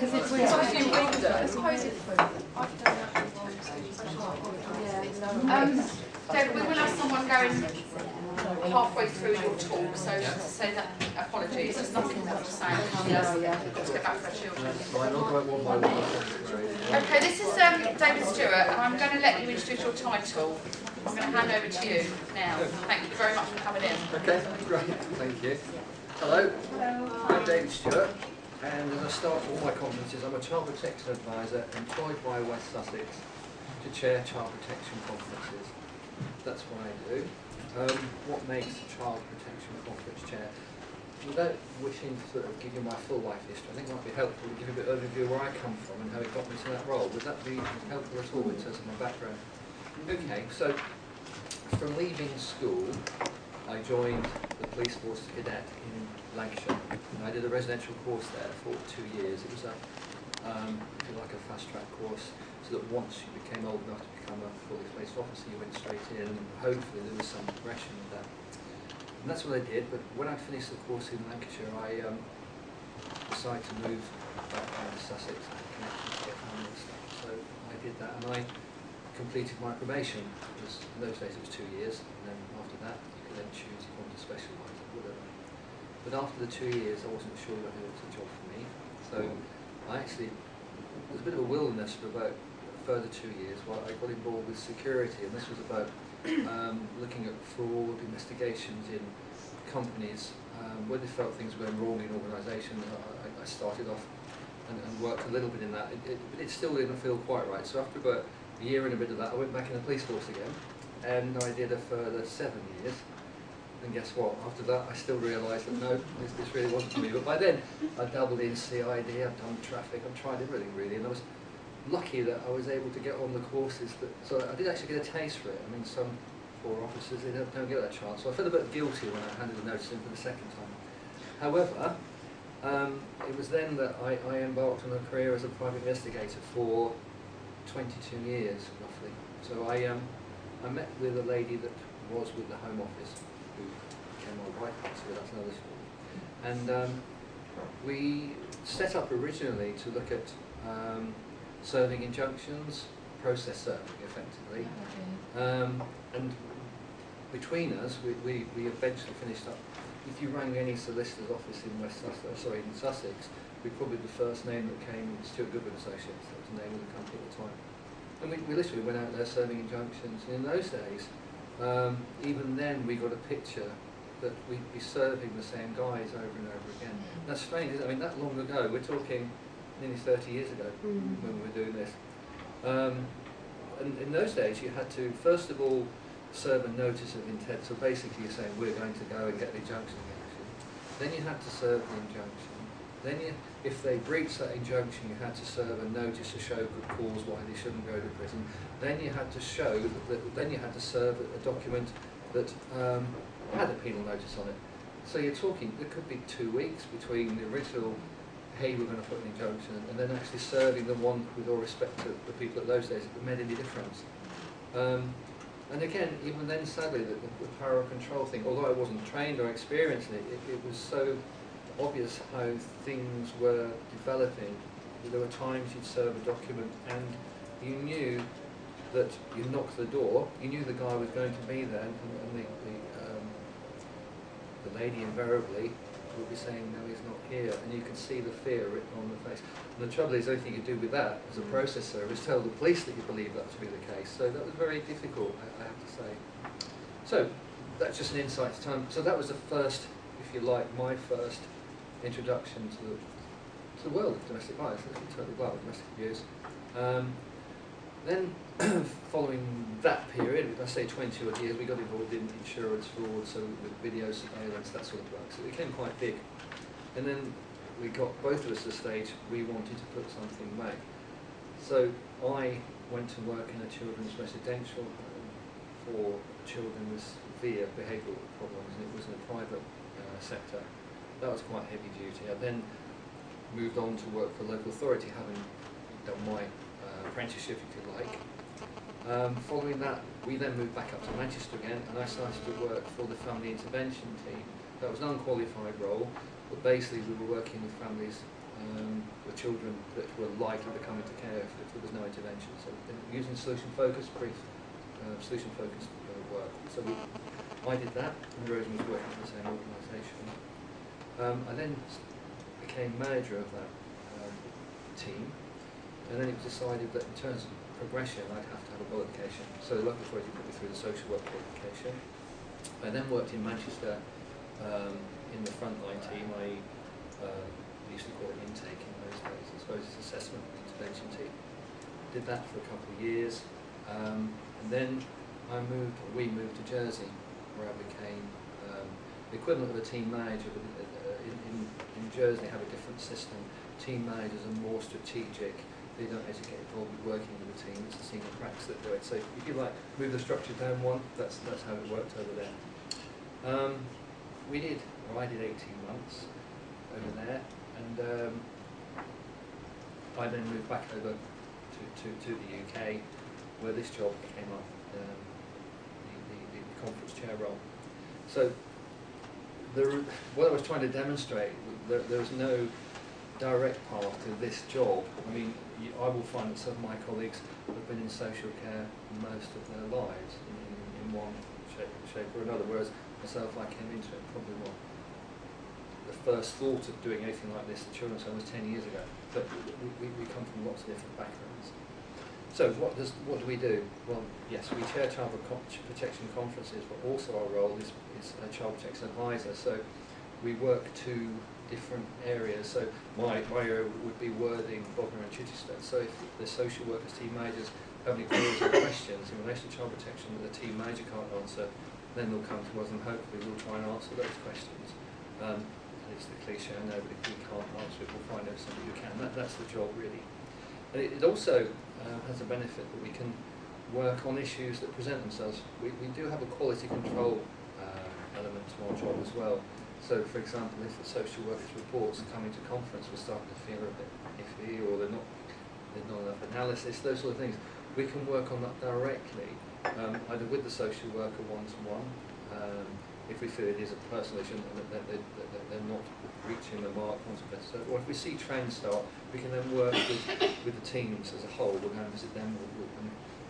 Because if we're talking windows, David, we will have someone going halfway through your talk, so just to say that apologies, there's nothing more to say. We've got to get back to our children. Okay, this is David Stewart, and I'm going to let you introduce your title. I'm going to hand over to you now. Thank you very much for coming in. Okay, great, thank you. Hello, I'm David Stewart, and as I start all my conferences, I'm a child protection advisor employed by West Sussex to chair child protection conferences. That's what I do. What makes a child protection conference chair? Without wishing to sort of give you my full life history, I think it might be helpful to give you a bit of overview of where I come from and how it got me to that role. Would that be helpful at all in terms of my background? Okay, so from leaving school, I joined the police force cadet in Lancashire. And I did a residential course there for 2 years. It was a, if you like, a fast-track course, so that once you became old enough to become a fully placed officer, you went straight in, and hopefully there was some progression with that. And that's what I did, but when I finished the course in Lancashire, I decided to move back down to Sussex and connect with get family and stuff. So I did that, and I completed my probation. Because in those days it was 2 years, and then after that you could then choose if you wanted to specialise or whatever. But after the 2 years I wasn't sure whether it was a job for me, so I actually, there was a bit of a wilderness for about a further 2 years while I got involved with security, and this was about looking at fraud investigations in companies where they felt things were going wrong in organisations. I started off and worked a little bit in that, but it still didn't feel quite right. So after about a year and a bit of that, I went back in the police force again, and I did a further 7 years. And guess what? After that, I still realised that no, this really wasn't for me. But by then, I dabbled in CID, I'd done traffic, I'd tried everything really, and I was lucky that I was able to get on the courses. So I did actually get a taste for it. I mean, some poor officers, they don't get that chance. So I felt a bit guilty when I handed the notice in for the second time. However, it was then that I embarked on a career as a private investigator for 22 years, roughly. So I met with a lady that was with the Home Office, who became my wife, so that's another story. And we set up originally to look at serving injunctions, process serving, effectively. And between us, we eventually finished up. If you rang any solicitor's office in in Sussex, we probably the first name that came was Stuart Goodwin Associates. That was the name of the company at the time. And we literally went out there serving injunctions. And in those days, even then we got a picture that we'd be serving the same guys over and over again. That's strange, isn't it? I mean, that long ago, we're talking nearly 30 years ago when we were doing this. And in those days, you had to, first of all, serve a notice of intent. So basically you're saying, we're going to go and get the injunction against you. Then you had to serve the injunction. Then if they breached that injunction, you had to serve a notice to show good cause why they shouldn't go to prison. Then you had to show then you had to serve a document that had a penal notice on it. So you're talking, there could be 2 weeks between the original, hey, we're going to put an injunction, and then actually serving the one, with all respect to the people at those days, that made any difference. And again, even then, sadly, the power of control thing, although I wasn't trained or experienced in it, it was so obvious how things were developing. There were times you'd serve a document and you knew that you knocked the door, you knew the guy was going to be there, and the lady invariably would be saying, no, he's not here, and you could see the fear written on the face. And the trouble is, the only thing you could do with that as a process server is tell the police that you believe that to be the case. So that was very difficult, I have to say. So that's just an insight to time. So that was the first, if you like, my first introduction to the world of domestic violence. Let's be totally blunt, domestic abuse. Then, following that period, I say 20 odd years, we got involved in insurance fraud, so with video surveillance, that sort of work. So it became quite big. And then we got both of us to the stage we wanted to put something back. So I went to work in a children's residential home for children with severe behavioural problems, and it was in a private sector. That was quite heavy duty. I then moved on to work for local authority, having done my apprenticeship, if you like. Following that, we then moved back up to Manchester again, and I started to work for the family intervention team. That was an unqualified role, but basically we were working with families with children that were likely to come into care if there was no intervention. So using solution-focused work. So I did that, and Rosen was working for the same organisation. I then became manager of that team, and then it was decided that in terms of progression I'd have to have a qualification. So the local authority put me through the social work qualification. I then worked in Manchester in the frontline team. We used to call it intake in those days. I suppose it's assessment and intervention team. Did that for a couple of years, and then we moved to Jersey, where I became the equivalent of a team manager. But in Jersey, they have a different system. Team managers are more strategic. They don't actually get involved with working with the team. It's the senior practice that do it. So if you like move the structure down one, that's how it worked over there. I did 18 months over there, and I then moved back over to the UK, where this job came up, the conference chair role. So what I was trying to demonstrate, there was no direct path to this job. I mean, I will find that some of my colleagues have been in social care most of their lives in one shape or another, whereas myself, I came into it probably the first thought of doing anything like this at children's home was 10 years ago. But we come from lots of different backgrounds. So what do we do? Well, yes, we chair child protection conferences, but also our role is a child protection advisor. So we work to different areas. So my area would be Worthing, Bognor and Chichester. So if the social workers, team managers have any queries or questions in relation to child protection that the team manager can't answer, then they'll come to us and hopefully we'll try and answer those questions. It's the cliche, I know, but if we can't answer it, we'll find out somebody who can. That's the job, really. And it also has a benefit that we can work on issues that present themselves. We do have a quality control element to our job as well. So, for example, if the social workers' reports coming to conference we're starting to feel a bit iffy, or there's not enough analysis, those sort of things, we can work on that directly, either with the social worker one-to-one, if we feel it is a personal issue and that they're not reaching the mark once or better, or if we see trends start, we can then work with the teams as a whole. We'll go and visit them,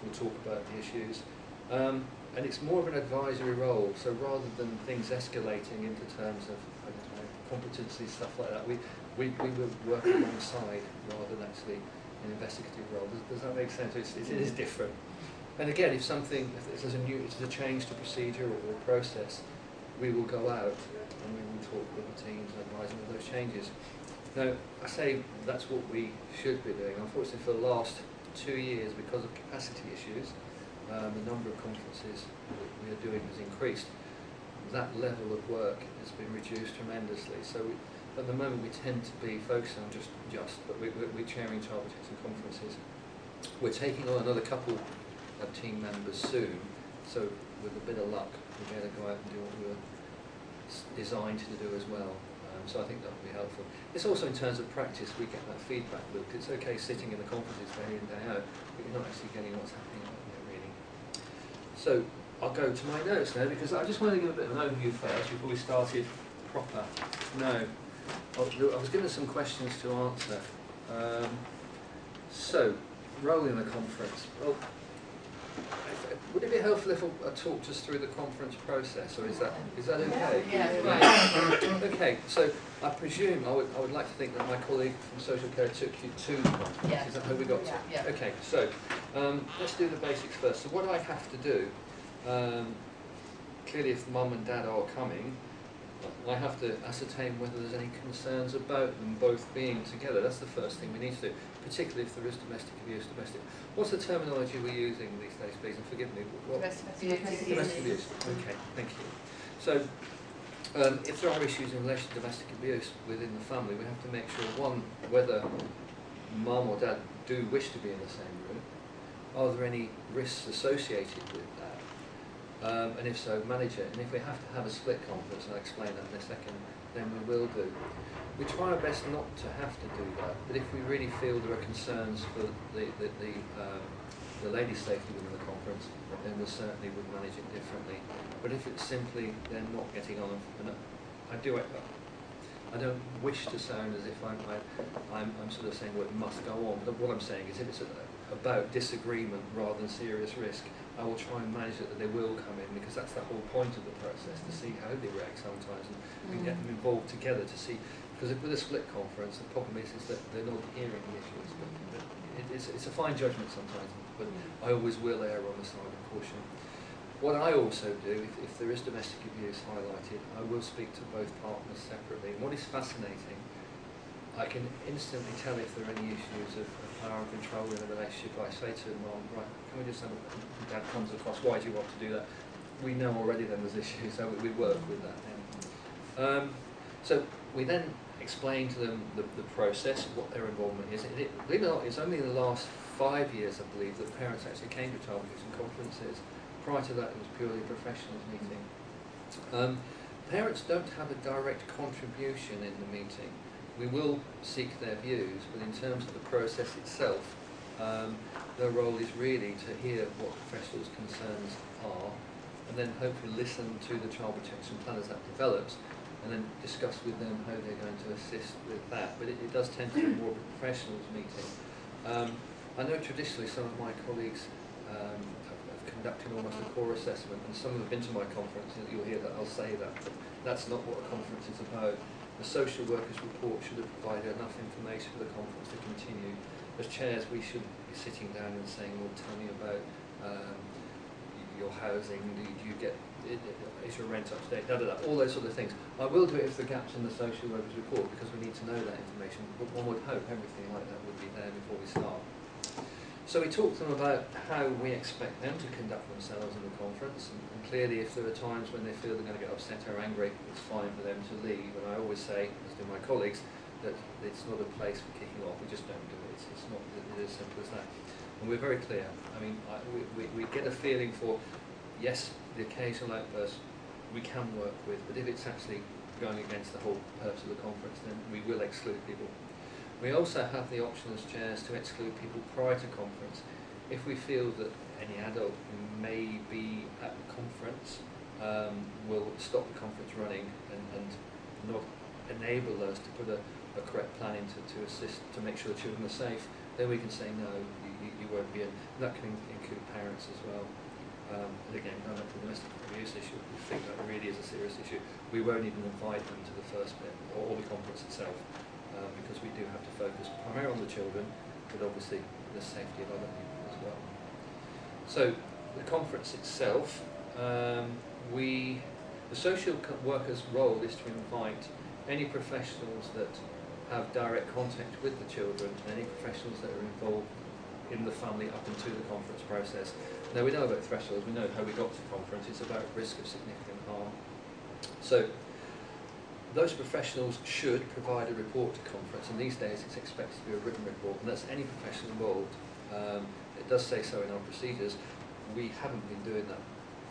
we'll talk about the issues. And it's more of an advisory role, so rather than things escalating into terms of, I don't know, competency, stuff like that, we will work alongside rather than actually an investigative role. Does that make sense? It is different. And again, if there's a change to procedure or process, we will go out and we will talk with the teams and advise them of those changes. Now, I say that's what we should be doing. Unfortunately, for the last 2 years, because of capacity issues, the number of conferences we are doing has increased. That level of work has been reduced tremendously. So at the moment, we tend to be focusing on but we're chairing child protection conferences. We're taking on another couple of team members soon, so with a bit of luck, we'll be able to go out and do what we were designed to do as well. So I think that will be helpful. It's also in terms of practice, we get that feedback loop. It's okay sitting in the conferences day in, day out, but you're not actually getting what's happening out there, really. So I'll go to my notes now, because I just wanted to give a bit of an overview first before we started proper. No, I was given some questions to answer. So, role in the conference. Well, would it be helpful if I talked us through the conference process, or is that okay? Yeah, right. Okay, so I presume I would like to think that my colleague from social care took you to the conference. Yeah. Is that how we got to? Yeah. Okay, so let's do the basics first. So what I have to do, clearly if mum and dad are coming, I have to ascertain whether there's any concerns about them both being together. That's the first thing we need to do, particularly if there is domestic abuse. What's the terminology we're using these days, please? And forgive me. Domestic abuse. Okay, thank you. So, if there are issues in relation to domestic abuse within the family, we have to make sure, one, whether mum or dad do wish to be in the same room. Are there any risks associated with that? And if so, manage it. And if we have to have a split conference, and I'll explain that in a second, then we will do. We try our best not to have to do that, but if we really feel there are concerns for the ladies' safety within the conference, then we certainly would manage it differently. But if it's simply they're not getting on, and I do it, I don't wish to sound as if I'm sort of saying, well, it must go on. But what I'm saying is, if it's about disagreement rather than serious risk, I will try and manage it that they will come in, because that's the whole point of the process, to see how they react sometimes, and we can get them involved together to see. Because with a split conference, the problem is that they're not hearing the issues. But it's a fine judgment sometimes, but I always will err on the side of caution. What I also do, if there is domestic abuse highlighted, I will speak to both partners separately. And what is fascinating, I can instantly tell if there are any issues of power and control in a relationship. I say to them, well, right, can we just have Dad comes across, why do you want to do that? We know already then there's issues, so we work with that then. So we then explain to them the process, what their involvement is. Believe it or not, it's only in the last 5 years, I believe, that parents actually came to child protection conferences. Prior to that, it was purely a professionals meeting. Parents don't have a direct contribution in the meeting. We will seek their views, but in terms of the process itself, their role is really to hear what professionals' concerns are, and then hopefully listen to the child protection plan as that develops, and then discuss with them how they're going to assist with that. But it does tend to be more of a professionals meeting. I know traditionally some of my colleagues have conducted almost a core assessment, and some have been to my conference, and you'll hear that I'll say that, but that's not what a conference is about. The social workers report should have provided enough information for the conference to continue. As chairs, we should be sitting down and saying, well, tell me about your housing, do you get, is your rent up to date, all those sort of things. I will do it if there are gaps in the social workers report, because we need to know that information, but one would hope everything like that would be there before we start. So we talk to them about how we expect them to conduct themselves in the conference, and clearly if there are times when they feel they're going to get upset or angry, it's fine for them to leave. And I always say, as do my colleagues, that it's not a place for kicking off. We just don't do it. It's not as simple as that. And we're very clear. I mean, we get a feeling for, yes, the occasional outburst we can work with, but if it's actually going against the whole purpose of the conference, then we will exclude people. We also have the option as chairs to exclude people prior to conference. If we feel that any adult who may be at the conference will stop the conference running and not enable us to put a correct plan in to assist, to make sure the children are safe, then we can say no, you won't be in. That can include parents as well. And again, going back to the domestic abuse issue, if we think that really is a serious issue, we won't even invite them to the first bit or the conference itself. Because we do have to focus primarily on the children, but obviously the safety of other people as well. So the conference itself, the social worker's role is to invite any professionals that have direct contact with the children, and any professionals that are involved in the family up into the conference process. Now we know about thresholds, we know how we got to conference, it's about risk of significant harm. So those professionals should provide a report to conference, and these days it's expected to be a written report, and that's any professional involved. It does say so in our procedures. We haven't been doing that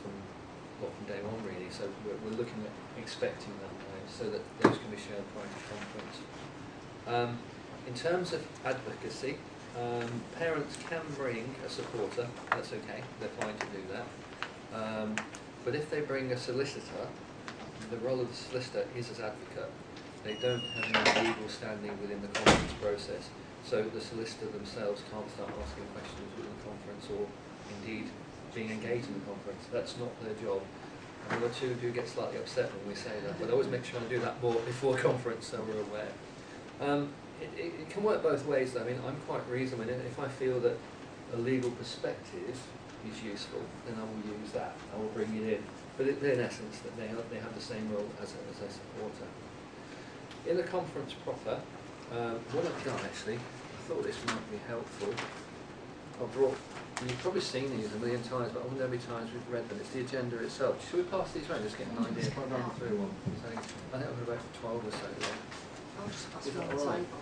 from day one really, so we're looking at expecting that now, so that those can be shared prior to conference. In terms of advocacy, parents can bring a supporter, that's okay, they're fine to do that. But if they bring a solicitor, the role of the solicitor is as advocate. They don't have any legal standing within the conference process, so the solicitor themselves can't start asking questions within the conference, or indeed being engaged in the conference. That's not their job. And one or two do get slightly upset when we say that, but I always make sure I do that more before conference, so we're aware. It can work both ways though. I mean, I'm quite reasonable, and if I feel that a legal perspective is useful, then I will use that. I will bring it in. But in essence, that they have the same role as a supporter. In the conference proper, what I've done actually, I thought this might be helpful. I've brought, you've probably seen these a million times, but I wonder how many times we've read them. It's the agenda itself. Should we pass these around, just get an idea? If I run through one. So, I think I've got about 12 or so. I'll just pass Is that one. all right?